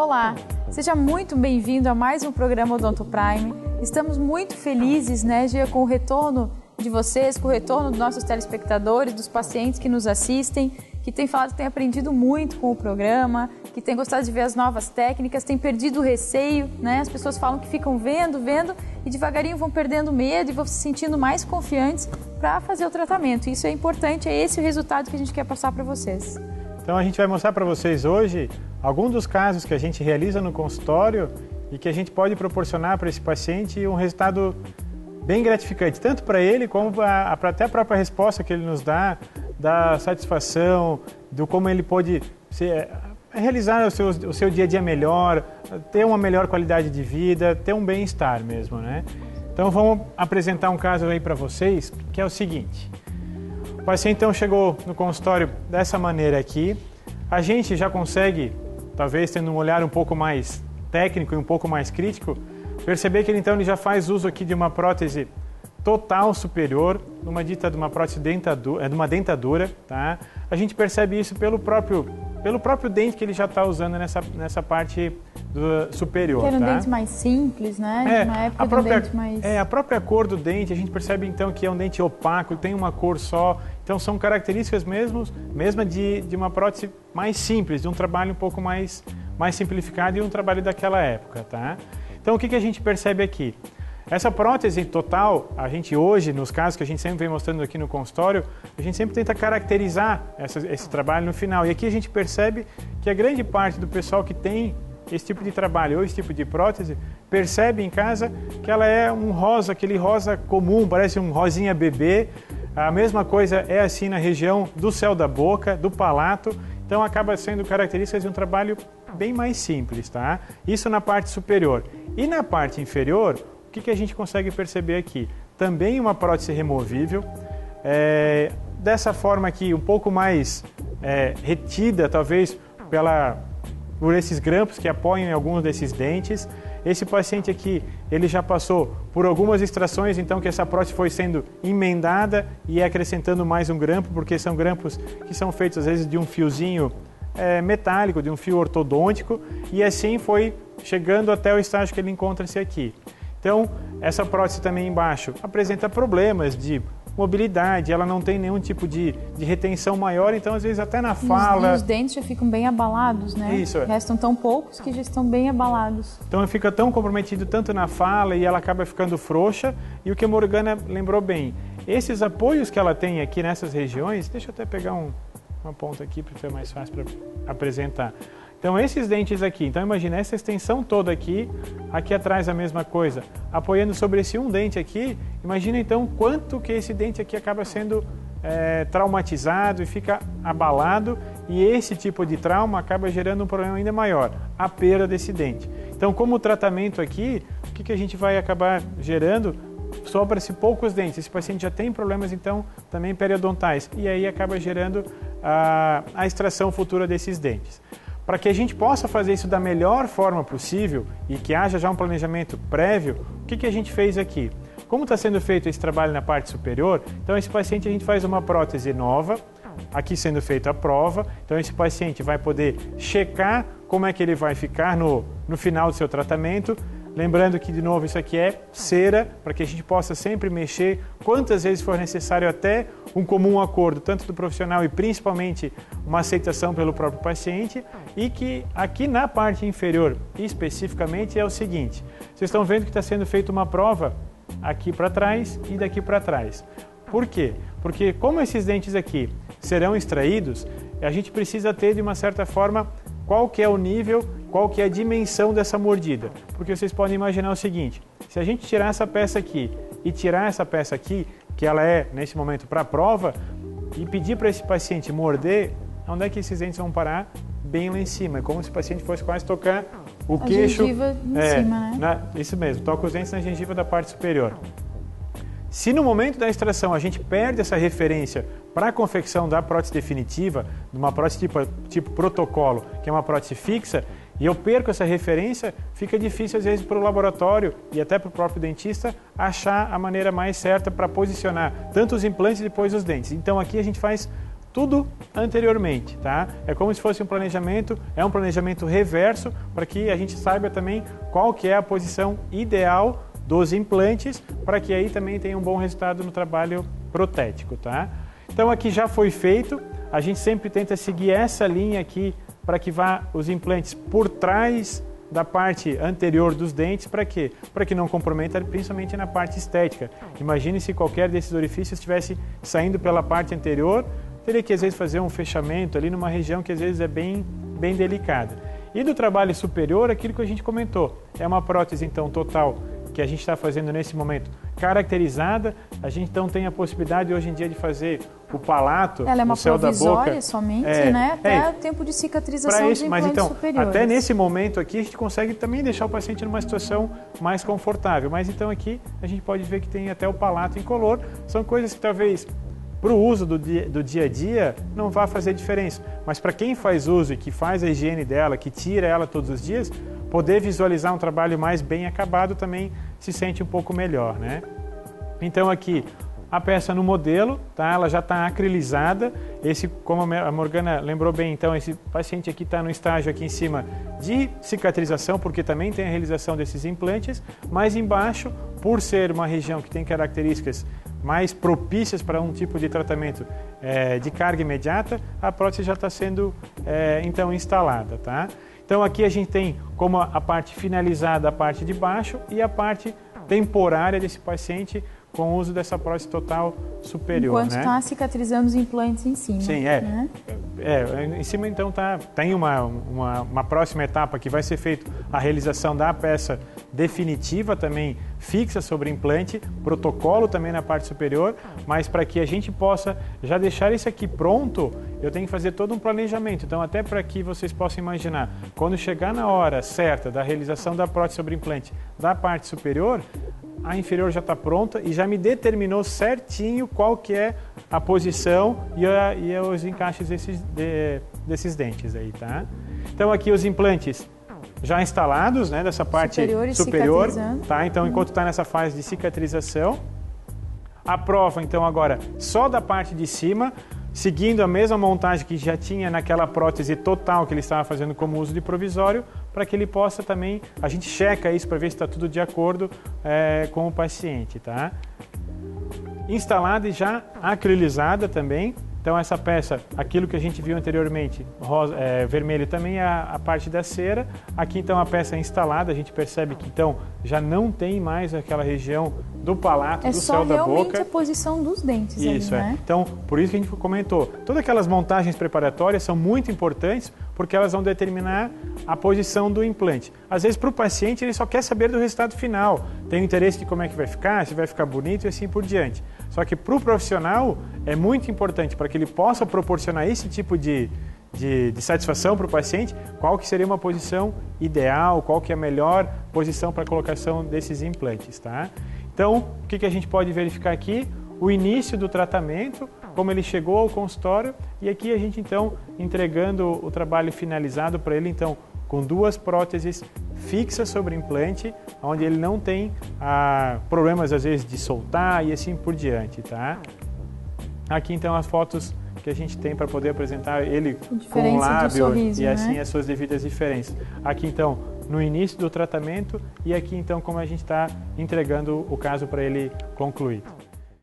Olá, seja muito bem-vindo a mais um programa Odonto Prime. Estamos muito felizes, Gia, com o retorno de vocês, com o retorno dos nossos telespectadores, dos pacientes que nos assistem, que têm falado que têm aprendido muito com o programa, que têm gostado de ver as novas técnicas, têm perdido o receio, As pessoas falam que ficam vendo e devagarinho vão perdendo medo e vão se sentindo mais confiantes para fazer o tratamento. Isso é importante, é esse o resultado que a gente quer passar para vocês. Então a gente vai mostrar para vocês hoje alguns dos casos que a gente realiza no consultório e que a gente pode proporcionar para esse paciente um resultado bem gratificante, tanto para ele como para até a própria resposta que ele nos dá, da satisfação, do como ele pode realizar o seu dia a dia melhor, ter uma melhor qualidade de vida, ter um bem-estar mesmo, Então vamos apresentar um caso aí para vocês, que é o seguinte. O paciente então chegou no consultório dessa maneira aqui. A gente já consegue, talvez tendo um olhar um pouco mais técnico e um pouco mais crítico, perceber que ele já faz uso aqui de uma prótese total superior, de uma prótese de uma dentadura, tá? A gente percebe isso pelo próprio dente que ele já está usando nessa parte superior. Que era um tá? dente mais simples, Na época dente mais... a própria cor do dente, a gente percebe então que é um dente opaco, tem uma cor só. Então são características mesma de uma prótese mais simples, de um trabalho um pouco mais simplificado e um trabalho daquela época, tá? Então o que a gente percebe aqui? Essa prótese total, a gente hoje, nos casos que a gente sempre vem mostrando aqui no consultório, a gente sempre tenta caracterizar esse trabalho no final. E aqui a gente percebe que a grande parte do pessoal que tem esse tipo de trabalho ou esse tipo de prótese, percebe em casa que ela é um rosa, aquele rosa comum, parece um rosinha bebê. A mesma coisa é assim na região do céu da boca, do palato. Então acaba sendo características de um trabalho bem mais simples, tá? Isso na parte superior. E na parte inferior, o que a gente consegue perceber aqui? Também uma prótese removível, dessa forma aqui um pouco mais retida, talvez por esses grampos que apoiam em alguns desses dentes. Esse paciente aqui, ele já passou por algumas extrações, então que essa prótese foi sendo emendada e acrescentando mais um grampo, porque são grampos que são feitos às vezes de um fiozinho metálico, de um fio ortodôntico, e assim foi chegando até o estágio que ele encontra-se aqui. Então, essa prótese também embaixo apresenta problemas de mobilidade, ela não tem nenhum tipo de retenção maior, então às vezes até na fala... Os dentes já ficam bem abalados, Isso. Restam tão poucos que já estão bem abalados. Então fica tão comprometido tanto na fala e ela acaba ficando frouxa. E o que a Morgana lembrou bem, esses apoios que ela tem aqui nessas regiões, deixa eu até pegar uma ponta aqui para ficar mais fácil para apresentar. Então esses dentes aqui, então imagina essa extensão toda aqui atrás a mesma coisa, apoiando sobre esse um dente aqui, imagina então quanto que esse dente aqui acaba sendo traumatizado e fica abalado, e esse tipo de trauma acaba gerando um problema ainda maior, a perda desse dente. Então como tratamento aqui, o que a gente vai acabar gerando? Sobra-se poucos dentes, esse paciente já tem problemas então também periodontais, e aí acaba gerando a extração futura desses dentes. Para que a gente possa fazer isso da melhor forma possível e que haja já um planejamento prévio, o que a gente fez aqui? Como está sendo feito esse trabalho na parte superior, então esse paciente a gente faz uma prótese nova, aqui sendo feita a prova, então esse paciente vai poder checar como é que ele vai ficar no final do seu tratamento. Lembrando que, de novo, isso aqui é cera, para que a gente possa sempre mexer quantas vezes for necessário até um comum acordo, tanto do profissional e principalmente uma aceitação pelo próprio paciente. E que aqui na parte inferior, especificamente, é o seguinte. Vocês estão vendo que está sendo feita uma prova aqui para trás e daqui para trás. Por quê? Porque como esses dentes aqui serão extraídos, a gente precisa ter, de uma certa forma, qual que é o nível, qual que é a dimensão dessa mordida. Porque vocês podem imaginar o seguinte, se a gente tirar essa peça aqui e tirar essa peça aqui, que ela é, nesse momento, para a prova, e pedir para esse paciente morder, onde é que esses dentes vão parar? Bem lá em cima. É como se o paciente fosse quase tocar o queixo... A gengiva em cima, Isso mesmo, toca os dentes na gengiva da parte superior. Se no momento da extração a gente perde essa referência para a confecção da prótese definitiva, de uma prótese tipo protocolo, que é uma prótese fixa, e eu perco essa referência, fica difícil às vezes para o laboratório e até para o próprio dentista achar a maneira mais certa para posicionar tanto os implantes e depois os dentes. Então aqui a gente faz tudo anteriormente, tá? É como se fosse um planejamento, é um planejamento reverso para que a gente saiba também qual que é a posição ideal dos implantes para que aí também tenha um bom resultado no trabalho protético, tá? Então aqui já foi feito, a gente sempre tenta seguir essa linha aqui para que vá os implantes por trás da parte anterior dos dentes, para quê? Para que não comprometa principalmente na parte estética. Imagine se qualquer desses orifícios estivesse saindo pela parte anterior, teria que às vezes fazer um fechamento ali numa região que às vezes é bem delicada. E do trabalho superior, aquilo que a gente comentou, é uma prótese então total que a gente está fazendo nesse momento, caracterizada. A gente então tem a possibilidade hoje em dia de fazer o palato, ela é uma o céu da boca. provisória somente, né? Até o tempo de cicatrização dos implantes então, superiores. até nesse momento aqui, a gente consegue também deixar o paciente numa situação mais confortável. Mas então aqui, a gente pode ver que tem até o palato incolor. São coisas que talvez para o uso do dia a dia não vá fazer diferença. Mas para quem faz uso e que faz a higiene dela, que tira ela todos os dias, poder visualizar um trabalho mais bem acabado também se sente um pouco melhor, né? Então aqui a peça no modelo, tá? Ela já está acrilizada. Esse, como a Morgana lembrou bem, então esse paciente aqui está no estágio aqui em cima de cicatrização, porque também tem a realização desses implantes, mas embaixo, por ser uma região que tem características mais propícias para um tipo de tratamento de carga imediata, a prótese já está sendo então instalada, tá? Então aqui a gente tem como a parte finalizada a parte de baixo e a parte temporária desse paciente com o uso dessa prótese total superior. Enquanto está cicatrizando os implantes em cima. Sim, né? Em cima então tem uma próxima etapa que vai ser feita a realização da peça definitiva também fixa sobre implante, protocolo também na parte superior, mas para que a gente possa já deixar isso aqui pronto, eu tenho que fazer todo um planejamento. Então até para que vocês possam imaginar, quando chegar na hora certa da realização da prótese sobre implante da parte superior, a inferior já está pronta e já me determinou certinho qual que é a posição e os encaixes desses dentes aí, tá? Então aqui os implantes já instalados, né, dessa parte superior, tá? Então enquanto está nessa fase de cicatrização, a prova então agora só da parte de cima, seguindo a mesma montagem que já tinha naquela prótese total que ele estava fazendo como uso de provisório, para que ele possa também, a gente checa isso para ver se está tudo de acordo com o paciente, tá? Instalada e já acrilizada também. Então essa peça, aquilo que a gente viu anteriormente, vermelho também é a parte da cera. Aqui então a peça é instalada, a gente percebe que então já não tem mais aquela região do palato, do céu da boca. É só realmente a posição dos dentes. Isso, ali, né? Então, por isso que a gente comentou, todas aquelas montagens preparatórias são muito importantes porque elas vão determinar a posição do implante. Às vezes para o paciente ele só quer saber do resultado final, tem interesse de como é que vai ficar, se vai ficar bonito e assim por diante. Só que para o profissional é muito importante para que ele possa proporcionar esse tipo de satisfação para o paciente, qual que seria uma posição ideal, qual que é a melhor posição para a colocação desses implantes, tá? Então, o que a gente pode verificar aqui? O início do tratamento, como ele chegou ao consultório, e aqui a gente então entregando o trabalho finalizado para ele, então, com duas próteses fixas sobre o implante, onde ele não tem problemas às vezes de soltar e assim por diante, tá? Aqui então as fotos que a gente tem para poder apresentar ele com o lábio sorriso, e assim as suas devidas diferenças. Aqui então no início do tratamento e aqui então como a gente está entregando o caso para ele concluído.